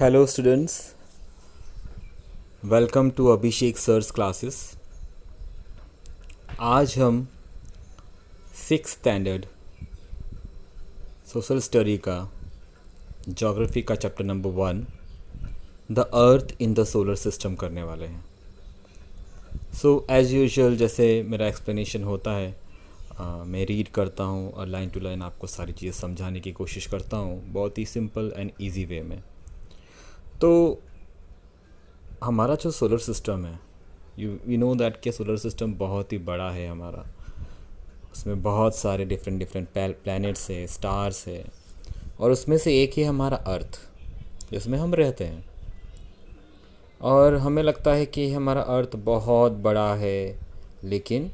Hello students, welcome to Abhishek sir's classes. आज हम six standard social study का geography का chapter number 1 the earth in the solar system करने वाले हैं। सो एज़ यूजुअल जैसे मेरा एक्सप्लेनेशन होता है, मैं रीड करता हूँ और लाइन टू लाइन आपको सारी चीज़ें समझाने की कोशिश करता हूँ बहुत ही सिंपल एंड इजी वे में। तो हमारा जो सोलर सिस्टम है, यू नो दैट कि सोलर सिस्टम बहुत ही बड़ा है हमारा। उसमें बहुत सारे डिफरेंट डिफरेंट प्लैनेट्स है, स्टार्स है, और उसमें से एक ही हमारा अर्थ जिसमें हम रहते हैं। और हमें लगता है कि हमारा अर्थ बहुत बड़ा है, लेकिन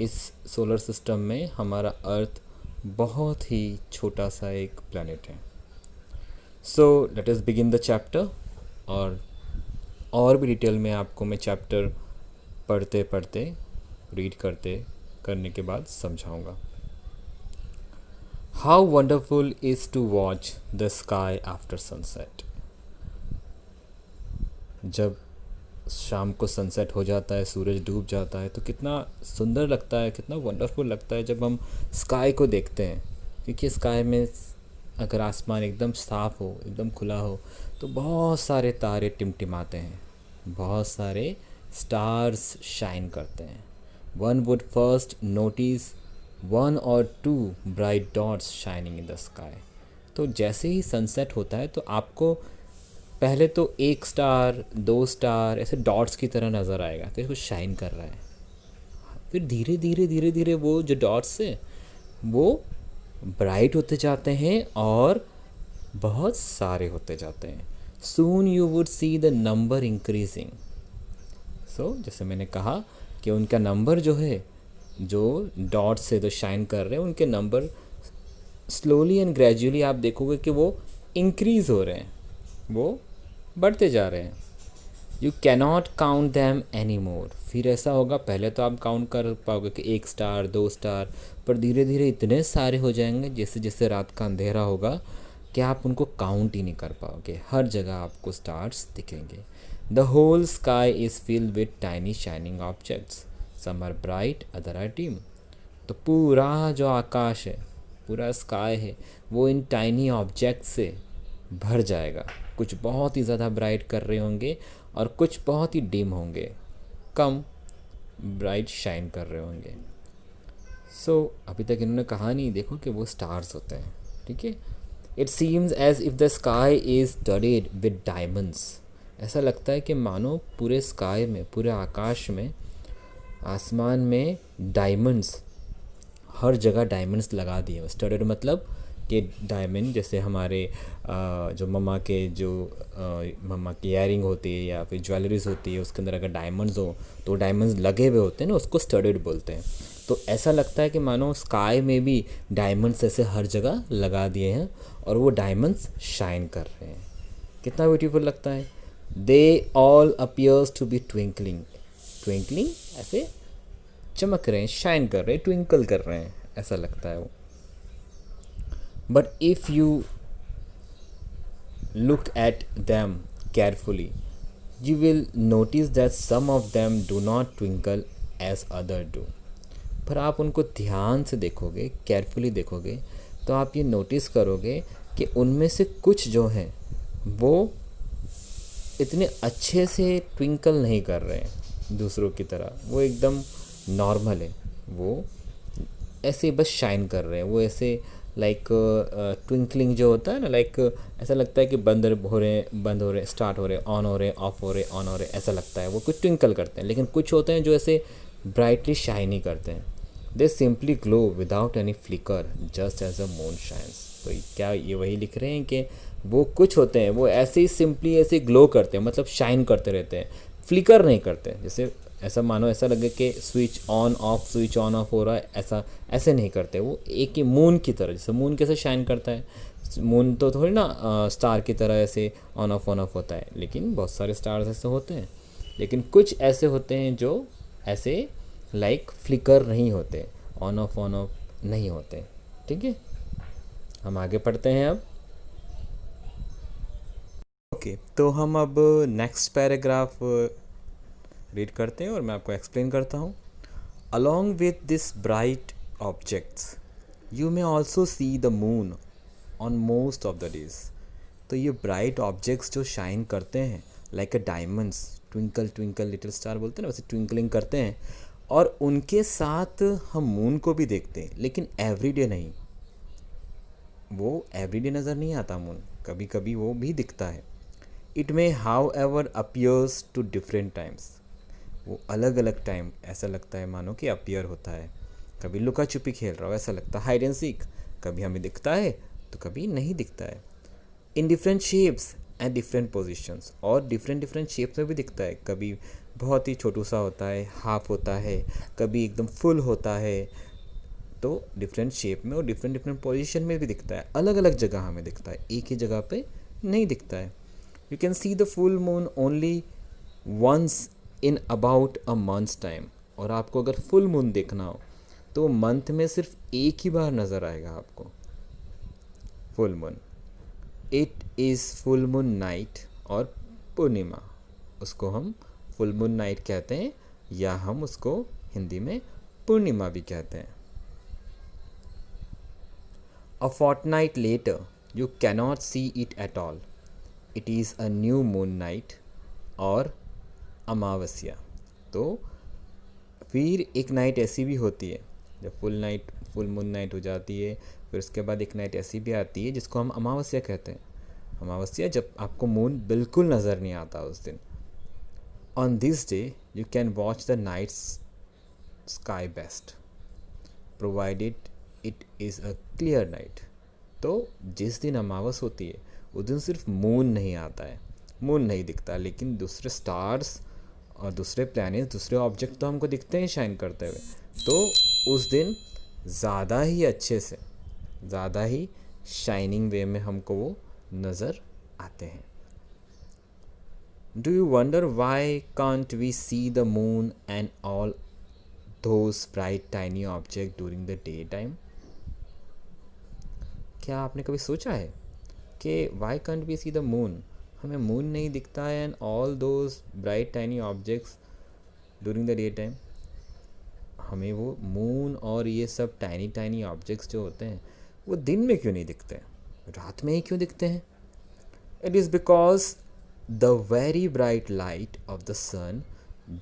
इस सोलर सिस्टम में हमारा अर्थ बहुत ही छोटा सा एक प्लैनेट है। So let us begin the chapter. और भी डिटेल में आपको मैं चैप्टर पढ़ते पढ़ते रीड करने के बाद समझाऊंगा। How wonderful is to watch the sky after sunset. जब शाम को सनसेट हो जाता है, सूरज डूब जाता है, तो कितना सुंदर लगता है, कितना वंडरफुल लगता है जब हम स्काई को देखते हैं। क्योंकि स्काई में अगर आसमान एकदम साफ़ हो, एकदम खुला हो, तो बहुत सारे तारे टिमटिमाते हैं, बहुत सारे स्टार्स शाइन करते हैं। One would first notice 1 or 2 bright dots shining in the sky. तो जैसे ही सनसेट होता है तो आपको पहले तो एक स्टार, 2 स्टार ऐसे डॉट्स की तरह नज़र आएगा कि कुछ शाइन कर रहा है। फिर धीरे धीरे धीरे धीरे वो जो डॉट्स है वो ब्राइट होते जाते हैं और बहुत सारे होते जाते हैं। Soon you would see the number increasing. So जैसे मैंने कहा कि उनका नंबर जो है, जो डॉट्स से जो शाइन कर रहे हैं, उनके नंबर स्लोली एंड ग्रेजुअली आप देखोगे कि वो इंक्रीज़ हो रहे हैं, वो बढ़ते जा रहे हैं। You cannot count them any more. फिर ऐसा होगा, पहले तो आप काउंट कर पाओगे कि 1 स्टार, 2 स्टार, पर धीरे धीरे इतने सारे हो जाएंगे जैसे जैसे रात का अंधेरा होगा कि आप उनको काउंट ही नहीं कर पाओगे। हर जगह आपको स्टार्स दिखेंगे। The whole sky is filled with tiny shining objects, some are bright other are dim. तो पूरा जो आकाश है, पूरा स्काई है, वो इन टाइनी ऑब्जेक्ट से भर जाएगा। कुछ बहुत ही ज़्यादा ब्राइट कर रहे होंगे और कुछ बहुत ही डिम होंगे, कम ब्राइट शाइन कर रहे होंगे। सो अभी तक इन्होंने कहा नहीं, देखो कि वो स्टार्स होते हैं, ठीक है। It seems as if the sky is studied with diamonds. ऐसा लगता है कि मानो पूरे स्काई में, पूरे आकाश में, आसमान में डायमंड्स, हर जगह डायमंड्स लगा दिए। स्टडीड मतलब कि डायमंड जैसे हमारे जो मम्मा की इयरिंग होती है या फिर ज्वेलरीज होती है, उसके अंदर अगर डायमंड्स हो तो डायमंड्स लगे हुए होते हैं ना, उसको स्टडीड बोलते हैं। तो ऐसा लगता है कि मानो स्काई में भी डायमंड्स ऐसे हर जगह लगा दिए हैं और वो डायमंड्स शाइन कर रहे हैं। कितना ब्यूटीफुल लगता है। They all appears to be twinkling. Twinkling ऐसे चमक रहे हैं, शाइन कर रहे हैं, ट्विंकल कर रहे हैं, ऐसा लगता है वो। But if you look at them carefully, you will notice that some of them do not twinkle as others do. पर आप उनको ध्यान से देखोगे, केयरफुली देखोगे, तो आप ये नोटिस करोगे कि उनमें से कुछ जो हैं वो इतने अच्छे से ट्विंकल नहीं कर रहे हैं दूसरों की तरह। वो एकदम नॉर्मल है, वो ऐसे बस शाइन कर रहे हैं। वो ऐसे लाइक ट्विंकलिंग जो होता है ना, लाइक ऐसा लगता है कि बंद हो रहे, स्टार्ट हो रहे, ऑन हो रहे, ऑफ हो रहे, ऑन हो रहे, ऐसा लगता है। वो कुछ ट्विंकल करते हैं, लेकिन कुछ होते हैं जो ऐसे ब्राइटली शाइनी करते हैं। They simply glow without any flicker just as a moon shines. तो क्या ये वही लिख रहे हैं कि वो कुछ होते हैं वो ऐसे ही सिंपली ऐसे ग्लो करते हैं, मतलब शाइन करते रहते हैं, फ्लिकर नहीं करते। जैसे ऐसा मानो ऐसा लगे कि स्विच ऑन ऑफ हो रहा है, ऐसा ऐसे नहीं करते। वो एक ही मून की तरह, जैसे मून कैसे शाइन करता है, मून तो थोड़ी ना स्टार की तरह ऐसे ऑन ऑफ होता है, लेकिन बहुत सारे स्टार्स ऐसे होते हैं। लेकिन कुछ ऐसे होते हैं जो ऐसे लाइक फ्लिकर नहीं होते, ऑन ऑफ नहीं होते, ठीक है। हम आगे पढ़ते हैं अब। ओके, तो हम अब नेक्स्ट पैराग्राफ रीड करते हैं और मैं आपको एक्सप्लेन करता हूँ. Along with this bright objects you may also see the moon on most of the days. तो ये ब्राइट ऑब्जेक्ट्स जो शाइन करते हैं लाइक अ diamonds, twinkle twinkle little star बोलते हैं ना, वैसे ट्विंकलिंग करते हैं, और उनके साथ हम मून को भी देखते हैं, लेकिन एवरीडे नहीं. वो एवरीडे नज़र नहीं आता मून, कभी कभी वो भी दिखता है. It may however appears to different times. वो अलग अलग टाइम ऐसा लगता है मानो कि अपियर होता है. कभी लुका छुपी खेल रहा हो ऐसा लगता है, हाइड एंड सीक, कभी हमें दिखता है तो कभी नहीं दिखता है. In different shapes and different positions, और डिफरेंट डिफरेंट शेप्स में भी दिखता है. कभी बहुत ही छोटू सा होता है, हाफ होता है, कभी एकदम फुल होता है. तो डिफरेंट शेप में और डिफरेंट डिफरेंट पोजीशन में भी दिखता है. अलग अलग जगह हमें दिखता है, एक ही जगह पे नहीं दिखता है. You can see the full moon only once in about a months time. और आपको अगर फुल मून देखना हो तो मंथ में सिर्फ एक ही बार नज़र आएगा आपको full moon. It is full moon night और पूर्णिमा, उसको हम फुल मून नाइट कहते हैं, या हम उसको हिंदी में पूर्णिमा भी कहते हैं. A fortnight later, you cannot see it at all. It is a new moon night और अमावस्या. तो फिर एक नाइट ऐसी भी होती है जब फुल मून नाइट हो जाती है, फिर उसके बाद एक नाइट ऐसी भी आती है जिसको हम अमावस्या कहते हैं. अमावस्या जब आपको मून बिल्कुल नज़र नहीं आता उस दिन. On this day you can watch the night sky best provided it is a clear night. तो जिस दिन अमावस होती है उस दिन सिर्फ मून नहीं आता है, मून नहीं दिखता, लेकिन दूसरे स्टार्स और दूसरे प्लैनेट्स, दूसरे ऑब्जेक्ट तो हमको दिखते हैं शाइन करते हुए. तो उस दिन ज़्यादा ही अच्छे से, ज़्यादा ही शाइनिंग वे में हमको वो नज़र आते हैं. Do you wonder why can't we see the moon and all those bright tiny object during the day time. क्या आपने कभी सोचा है कि why can't we see the moon, हमें मून नहीं दिखता है, and all those bright tiny objects during the day time. हमें वो मून और ये सब टाइनी टाइनी ऑब्जेक्ट्स जो होते हैं वो दिन में क्यों नहीं दिखते हैं, रात में ही क्यों दिखते हैं. It is because the very bright light of the sun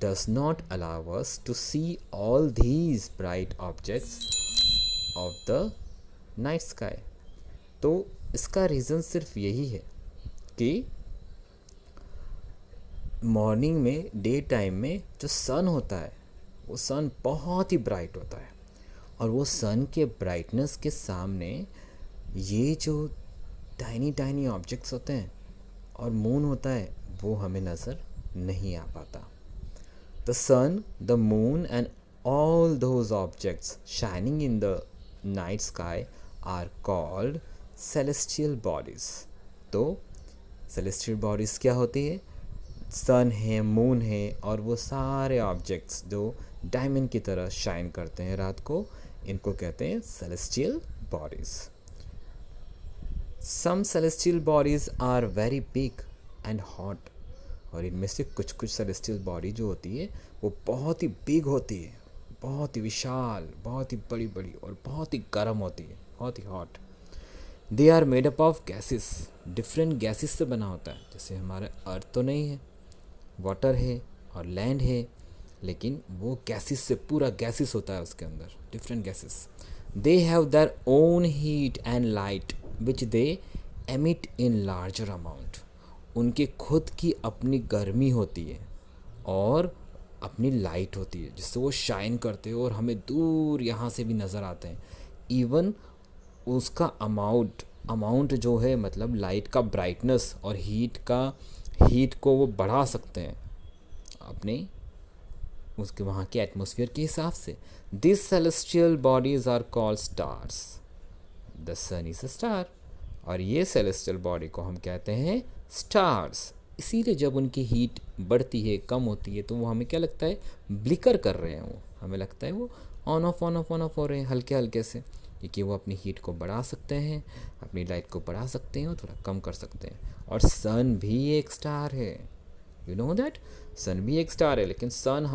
does not allow us to see all these bright objects of the night sky. तो इसका रीज़न सिर्फ यही है कि मॉर्निंग में, डे टाइम में जो सन होता है वो सन बहुत ही ब्राइट होता है, और वो सन के ब्राइटनेस के सामने ये जो टाइनी टाइनी ऑब्जेक्ट्स होते हैं और मून होता है वो हमें नज़र नहीं आ पाता. The sun, the moon and all those objects shining in the night sky are called celestial bodies. तो सेलेस्टियल बॉडीज़ क्या होती है, सन है, मून है, और वो सारे ऑब्जेक्ट्स जो डायमंड की तरह शाइन करते हैं रात को, इनको कहते हैं celestial bodies. Some celestial bodies are very big and hot. और इनमें से कुछ कुछ सेलेस्टियल बॉडी जो होती है वो बहुत ही बिग होती है, बहुत ही विशाल, बहुत ही बड़ी बड़ी, और बहुत ही गर्म होती है, बहुत ही hot. They are made up of gases. Different gases से बना होता है. जैसे हमारे अर्थ तो नहीं है, वाटर है और लैंड है, लेकिन वो गैसेस से, पूरा गैसेस होता है उसके अंदर, different gases. They have their own heat and light which they emit in larger amount. उनके खुद की अपनी गर्मी होती है और अपनी लाइट होती है जिससे वो शाइन करते हैं और हमें दूर यहाँ से भी नज़र आते हैं. इवन उसका अमाउंट जो है, मतलब लाइट का ब्राइटनेस और हीट को वो बढ़ा सकते हैं अपने उसके वहाँ के एटमॉस्फेयर के हिसाब से. This celestial bodies are called stars. The sun is a star. और ये सेलेस्टियल बॉडी को हम कहते हैं स्टार्स. इसीलिए जब उनकी हीट बढ़ती है, कम होती है, तो वो हमें क्या लगता है, ब्लिकर कर रहे हैं. वो हमें लगता है वो ऑन ऑफ हो रहे हैं हल्के हल्के से. क्योंकि वो अपनी हीट को बढ़ा सकते हैं, अपनी लाइट को बढ़ा सकते हैं और थोड़ा कम कर सकते हैं। और सन भी एक स्टार है, यू नो दैट। सन भी एक स्टार है, लेकिन सन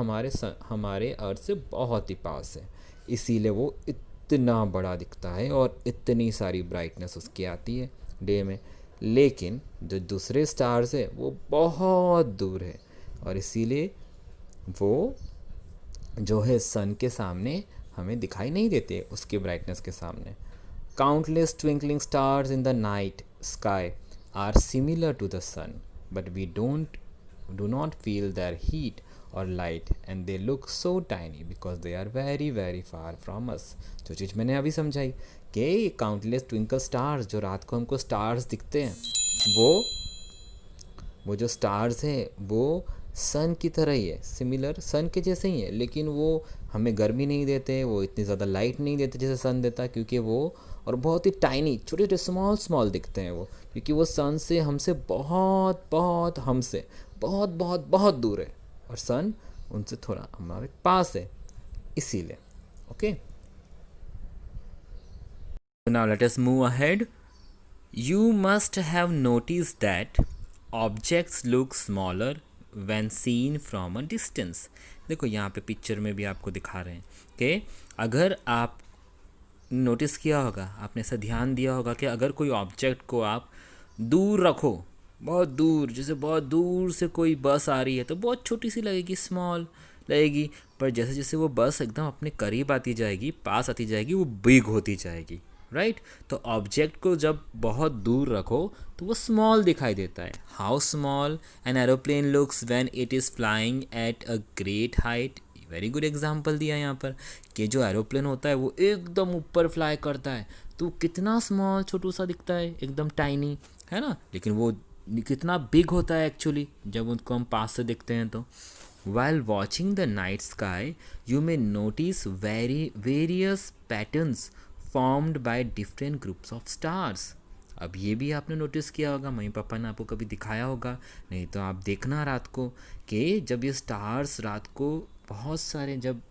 हमारे अर्थ से बहुत ही पास है, इसीलिए वो इतना बड़ा दिखता है और इतनी सारी ब्राइटनेस उसकी आती है डे में। लेकिन जो दूसरे स्टार्स है वो बहुत दूर है, और इसीलिए वो जो है सन के सामने हमें दिखाई नहीं देते उसके ब्राइटनेस के सामने। Countless twinkling stars in the night sky are similar to the sun, but we do not feel their heat or light, and they look so tiny because they are very very far from us। जो चीज़ मैंने अभी समझाई कि countless twinkle stars, जो रात को हमको stars दिखते हैं, वो जो स्टार्स हैं वो सन की तरह ही है, सिमिलर सन के जैसे ही है, लेकिन वो हमें गर्मी नहीं देते, वो इतनी ज़्यादा लाइट नहीं देते जैसे सन देता है, क्योंकि वो और बहुत ही टाइनी छोटे छोटे स्मॉल स्मॉल दिखते हैं वो, क्योंकि वो सन से हमसे बहुत बहुत हमसे बहुत बहुत बहुत दूर है, और सन उनसे थोड़ा हमारे पास है, इसीलिए। Okay, now let us move ahead. You must have noticed that objects look smaller when seen from a distance। देखो यहाँ पे पिक्चर में भी आपको दिखा रहे हैं कि अगर आप नोटिस किया होगा, आपने ऐसा ध्यान दिया होगा कि अगर कोई ऑब्जेक्ट को आप दूर रखो, बहुत दूर, जैसे बहुत दूर से कोई बस आ रही है तो बहुत छोटी सी लगेगी, स्मॉल लगेगी, पर जैसे जैसे वो बस एकदम अपने करीब आती जाएगी, पास आती जाएगी, वो बिग होती जाएगी, राइट। तो ऑब्जेक्ट को जब बहुत दूर रखो तो वो स्मॉल दिखाई देता है। How small an aeroplane looks when it is flying at a great height. Very good example दिया यहाँ पर कि जो एरोप्लेन होता है वो एकदम ऊपर फ्लाई करता है तो कितना स्मॉल, छोटू सा दिखता है, एकदम टाइनी, है ना, लेकिन वो कितना बिग होता है एक्चुअली जब उनको हम पास से देखते हैं तो। While watching the night sky, you may notice various patterns formed by different groups of stars। अब ये भी आपने नोटिस किया होगा, मम्मी पापा ने आपको कभी दिखाया होगा, नहीं तो आप देखना रात को कि जब ये स्टार्स रात को बहुत सारे, जब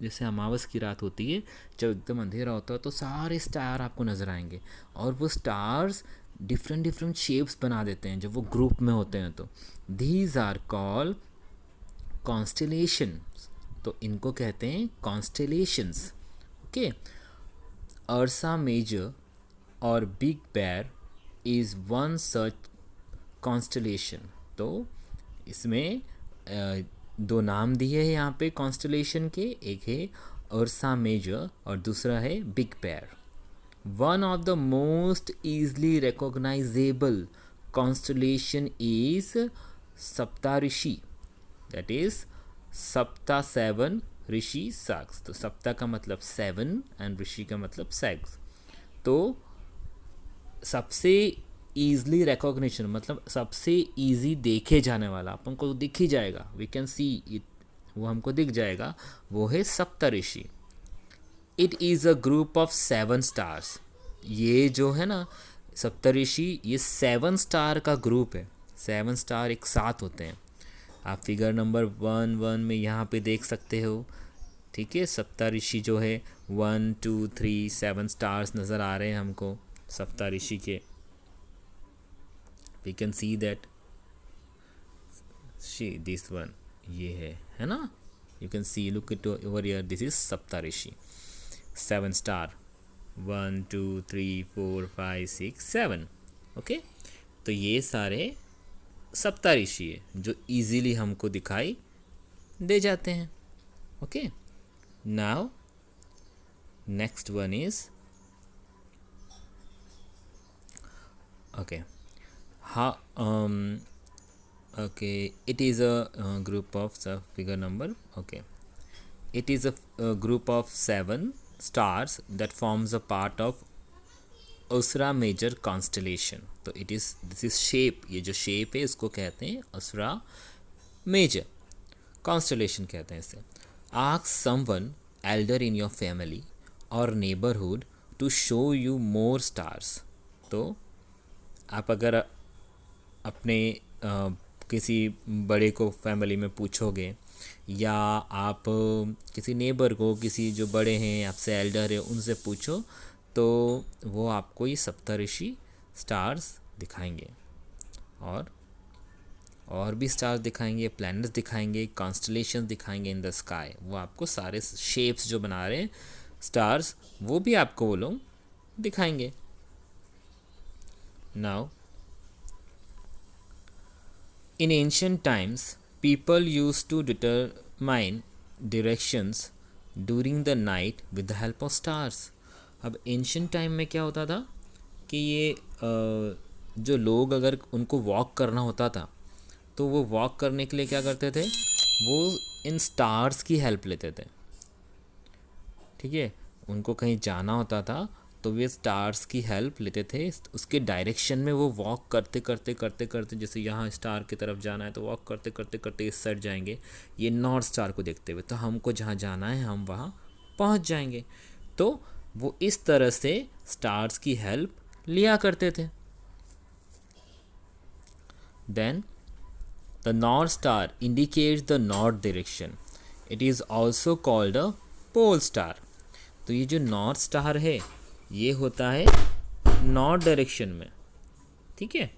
जैसे अमावस की रात होती है, जब एकदम अंधेरा होता है तो सारे स्टार आपको नज़र आएंगे, और वो स्टार्स डिफरेंट डिफरेंट शेप्स बना देते हैं जब वो ग्रुप में होते हैं तो। दीज आर कॉल कॉन्स्टेलेशन, तो इनको कहते हैं कॉन्स्टेलेशंस। ओके, अर्सा मेजर और बिग बेर इज़ वन सच कॉन्स्टेलेशन। तो इसमें दो नाम दिए हैं यहाँ पे कॉन्स्टेलेशन के, एक है अर्सा मेजर और दूसरा है बिग बेर। One of the most easily recognisable constellation is Saptarishi, that is सप्ता, सेवन, ऋषि साक्स। तो सप्ता का मतलब सेवन एंड ऋषि का मतलब सेक्स। तो सबसे ईजली रिकॉग्निशन मतलब सबसे ईजी देखे जाने वाला, अपन को दिख ही जाएगा, वी कैन सी इट, वो हमको दिख जाएगा, वो है Saptarishi. It is a group of 7 stars. ये जो है ना सप्तऋषि, ये 7 स्टार का ग्रुप है, 7 स्टार एक साथ होते हैं। आप फिगर नंबर 1 में यहाँ पे देख सकते हो, ठीक है। सप्तऋषि जो है 1 2 3 7 स्टार्स नज़र आ रहे हैं हमको सप्तऋषि के। We can see that this one, ये है ना, you can see, look it over here, this is Saptarishi, 7 star, 1 2 3 4 5 6 7। Okay, तो ये सारे सप्तऋषि है जो इजीली हमको दिखाई दे जाते हैं। Okay, now next one is it is a group of figure number, okay, it is a group of 7 stars that forms a part of उसरा मेजर कॉन्स्टेलेशन। तो दिस इज शेप, ये जो शेप है इसको कहते हैं उसरा मेजर कॉन्स्टेलेशन कहते हैं इसे। Ask someone elder in your family और neighbourhood to show you more stars. तो आप अगर अपने किसी बड़े को फैमिली में पूछोगे, या आप किसी नेबर को, किसी जो बड़े हैं आपसे एल्डर है, उनसे पूछो, तो वो आपको ये सप्तऋषि स्टार्स दिखाएंगे, और भी स्टार्स दिखाएंगे, प्लैनेट्स दिखाएंगे, कॉन्स्टलेशंस दिखाएंगे इन द स्काई। वो आपको सारे शेप्स जो बना रहे हैं स्टार्स, वो भी आपको वो लोग दिखाएंगे। Now in ancient times people use to determine directions during the night with the help of stars. अब एंशिएंट टाइम में क्या होता था कि ये जो लोग अगर उनको वॉक करना होता था तो वो वॉक करने के लिए क्या करते थे, वो इन स्टार्स की हेल्प लेते थे। ठीक है, उनको कहीं जाना होता था तो वे स्टार्स की हेल्प लेते थे, उसके डायरेक्शन में वो वॉक करते करते करते करते, जैसे यहाँ स्टार की तरफ जाना है तो वॉक करते करते करते इस साइड जाएंगे, ये नॉर्थ स्टार को देखते हुए, तो हमको जहाँ जाना है हम वहाँ पहुँच जाएंगे। तो वो इस तरह से स्टार्स की हेल्प लिया करते थे। Then the north star indicates the north direction, it is also called a pole star. तो ये जो नॉर्थ स्टार है ये होता है नॉर्थ डायरेक्शन में। ठीक है,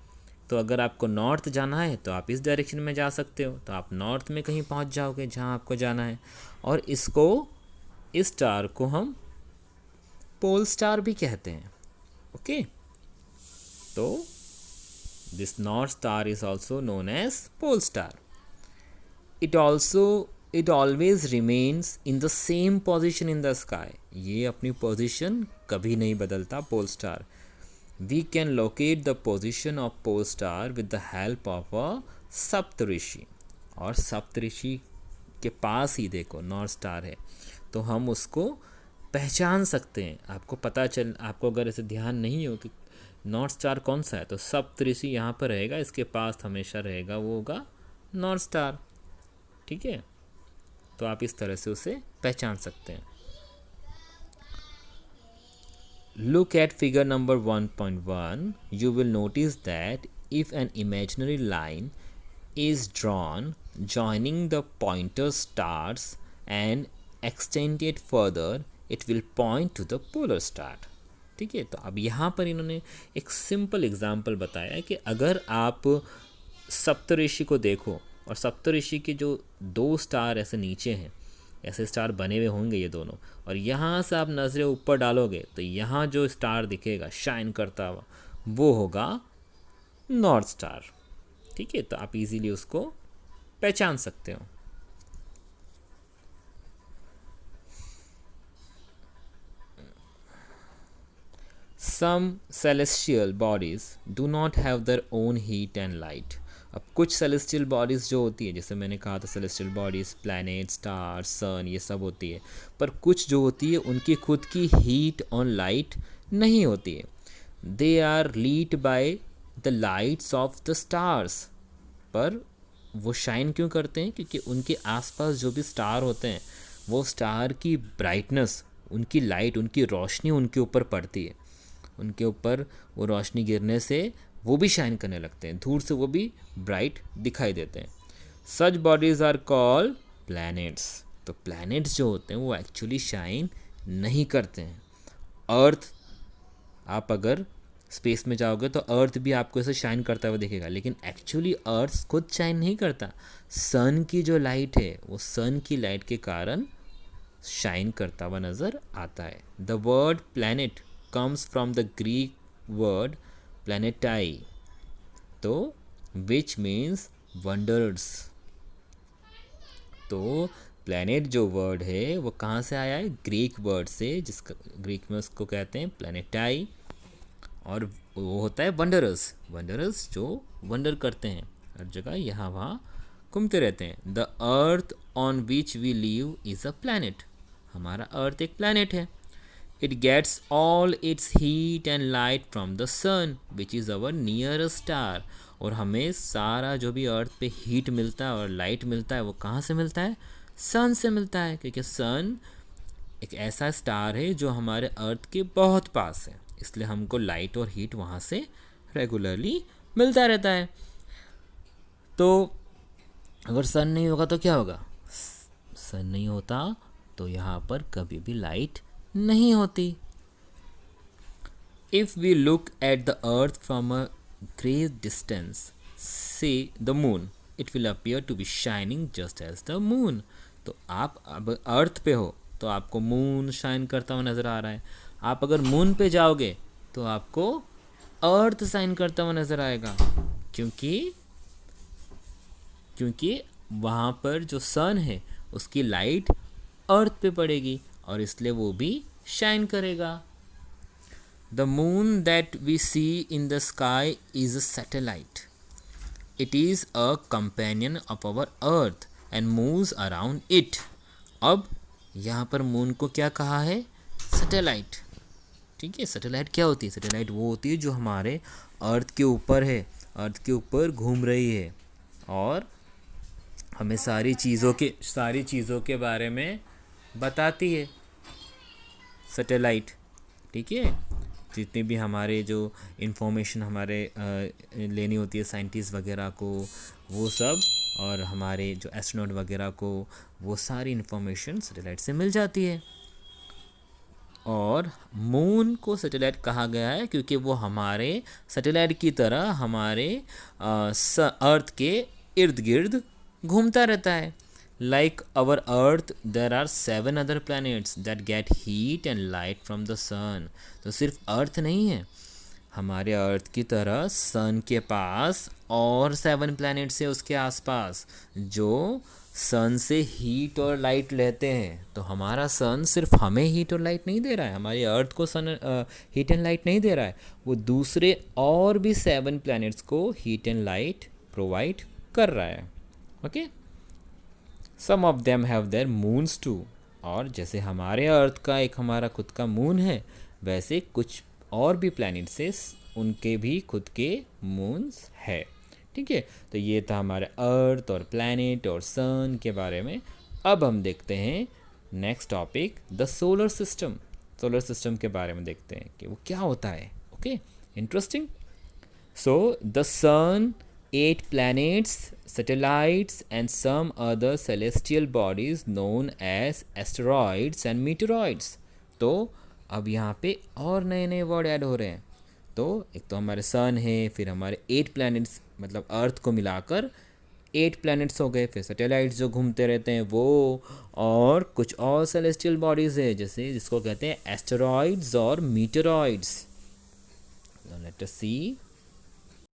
तो अगर आपको नॉर्थ जाना है तो आप इस डायरेक्शन में जा सकते हो, तो आप नॉर्थ में कहीं पहुंच जाओगे जहां आपको जाना है। और इसको, इस स्टार को हम पोल स्टार भी कहते हैं। ओके, तो this north star is also known as pole star. It always remains in the same position in the sky. ये अपनी पोजिशन कभी नहीं बदलता pole star. We can locate the position of pole star with the help of a Saptarishi. और सप्तऋषि के पास ही देखो north star है, तो हम उसको पहचान सकते हैं। आपको अगर ऐसे ध्यान नहीं हो कि नॉर्थ स्टार कौन सा है, तो सप्तऋषि यहाँ पर रहेगा, इसके पास हमेशा रहेगा, वो होगा नॉर्थ स्टार। ठीक है, तो आप इस तरह से उसे पहचान सकते हैं। Look at figure number 1.1. You will notice that if an imaginary line is drawn joining the pointer stars and extend it further, it will point to the polar star. ठीक है, तो अब यहाँ पर इन्होंने एक सिंपल एग्जाम्पल बताया है कि अगर आप सप्तऋषि को देखो और सप्तऋषि के जो दो स्टार ऐसे नीचे हैं, ऐसे स्टार बने हुए होंगे ये दोनों, और यहाँ से आप नज़रें ऊपर डालोगे तो यहाँ जो स्टार दिखेगा शाइन करता हुआ वो होगा नॉर्थ स्टार। ठीक है, तो आप इजीली उसको पहचान सकते हो। Some celestial bodies do not have their own heat and light. अब कुछ सेलेस्टियल बॉडीज़ जो होती है, जैसे मैंने कहा था सेलेस्टियल बॉडीज़ प्लैनेट, स्टार, सन, ये सब होती है, पर कुछ जो होती है उनकी खुद की हीट और लाइट नहीं होती है। They are lead by the lights of the stars. पर वो शाइन क्यों करते हैं? क्योंकि उनके आसपास जो भी स्टार होते हैं वो स्टार की ब्राइटनेस, उनकी लाइट, उनकी रोशनी उनके ऊपर पड़ती है, उनके ऊपर वो रोशनी गिरने से वो भी शाइन करने लगते हैं, दूर से वो भी ब्राइट दिखाई देते हैं। सच बॉडीज़ आर कॉल्ड प्लैनेट्स। तो प्लैनेट्स जो होते हैं वो एक्चुअली शाइन नहीं करते हैं। अर्थ, आप अगर स्पेस में जाओगे तो अर्थ भी आपको ऐसे शाइन करता हुआ दिखेगा, लेकिन एक्चुअली अर्थ खुद शाइन नहीं करता। सन की जो लाइट है वो सन की लाइट के कारण शाइन करता हुआ नज़र आता है। The word planet comes from the Greek word planetai, तो which means wonders। तो planet जो वर्ड है वो कहाँ से आया है? ग्रीक वर्ड से, जिसका ग्रीक में उसको कहते हैं planetai, और वो होता है वंडरस। वंडरस जो वंडर करते हैं, हर जगह यहाँ वहाँ घूमते रहते हैं। The earth on which we live is a planet। हमारा अर्थ एक planet है। It gets all its heat and light from the sun, which is our nearest star। और हमें सारा जो भी अर्थ पे हीट मिलता है और लाइट मिलता है वो कहाँ से मिलता है? सन से मिलता है, क्योंकि सन एक ऐसा स्टार है जो हमारे अर्थ के बहुत पास है, इसलिए हमको लाइट और हीट वहाँ से रेगुलरली मिलता रहता है। तो अगर सन नहीं होगा तो क्या होगा? सन नहीं होता तो यहाँ पर कभी भी लाइट नहीं होती। If we look at the earth from a great distance, say the moon, it will appear to be shining just as the moon. तो आप अब अर्थ पे हो तो आपको मून शाइन करता हुआ नज़र आ रहा है. आप अगर मून पे जाओगे तो आपको अर्थ शाइन करता हुआ नज़र आएगा, क्योंकि क्योंकि वहाँ पर जो सन है उसकी लाइट अर्थ पे पड़ेगी और इसलिए वो भी शाइन करेगा. The moon that we see in the sky is a satellite. It is a companion of our earth and moves around it. अब यहाँ पर मून को क्या कहा है? सैटेलाइट. ठीक है, सैटेलाइट क्या होती है? सैटेलाइट वो होती है जो हमारे अर्थ के ऊपर है, अर्थ के ऊपर घूम रही है और हमें सारी चीज़ों के बारे में बताती है सैटेलाइट. ठीक है, जितनी भी हमारे जो इन्फॉर्मेशन हमारे लेनी होती है साइंटिस्ट वगैरह को, वो सब, और हमारे जो एस्ट्रोनॉट वगैरह को, वो सारी इन्फॉर्मेशन सैटेलाइट से मिल जाती है. और मून को सैटेलाइट कहा गया है क्योंकि वो हमारे सैटेलाइट की तरह हमारे अर्थ के इर्द गिर्द घूमता रहता है. Like our Earth, there are 7 other planets that get heat and light from the sun. तो सिर्फ अर्थ नहीं है, हमारे अर्थ की तरह सन के पास और 7 प्लैनेट्स है उसके आसपास जो सन से हीट और लाइट लेते हैं. तो हमारा सन सिर्फ हमें हीट और लाइट नहीं दे रहा है, हमारी अर्थ को सन हीट एंड लाइट नहीं दे रहा है, वो दूसरे और भी 7 प्लैनेट्स को हीट एंड लाइट प्रोवाइड कर रहा है. Okay, some of them have their moons too. और जैसे हमारे अर्थ का एक हमारा खुद का मून है, वैसे कुछ और भी प्लैनेट से उनके भी खुद के मून्स है. ठीक है, तो ये था हमारे अर्थ और प्लैनेट और सन के बारे में. अब हम देखते हैं next topic, the solar system. Solar system के बारे में देखते हैं कि वो क्या होता है. Okay, interesting. So the sun, 8 planets, satellites and some other celestial bodies known as asteroids and meteoroids. तो अब यहाँ पे और नए नए वर्ड ऐड हो रहे हैं. तो एक तो हमारे सन है, फिर हमारे 8 प्लैनेट्स मतलब अर्थ को मिलाकर 8 प्लैनेट्स हो गए, फिर सैटेलाइट्स जो घूमते रहते हैं वो, और कुछ और सेलेस्टियल बॉडीज़ है जिसको कहते हैं एस्टेरॉइड्स और मीटेरॉइड्स. लेट अस सी